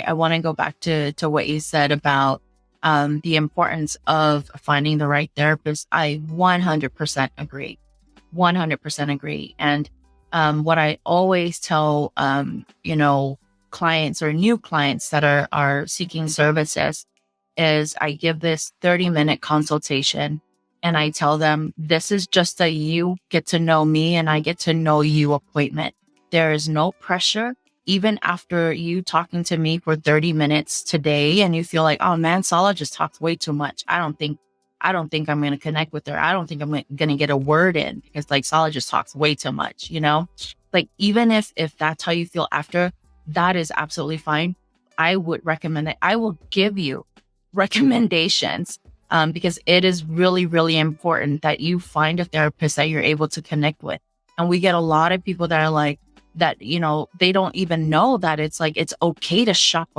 I want to go back to what you said about the importance of finding the right therapist. I 100% agree. 100% agree. And what I always tell, clients or new clients that are seeking services is I give this 30-minute consultation and I tell them, this is just a you get to know me and I get to know you appointment. There is no pressure. Even after you talking to me for 30 minutes today and you feel like, oh man, Sala just talks way too much. I don't think I'm going to connect with her. I don't think I'm going to get a word in because like Sala just talks way too much, like even if that's how you feel after, that is absolutely fine. I would recommend it. I will give you recommendations because it is really, really important that you find a therapist that you're able to connect with. And we get a lot of people that are like, that, they don't even know that it's like, it's okay to shop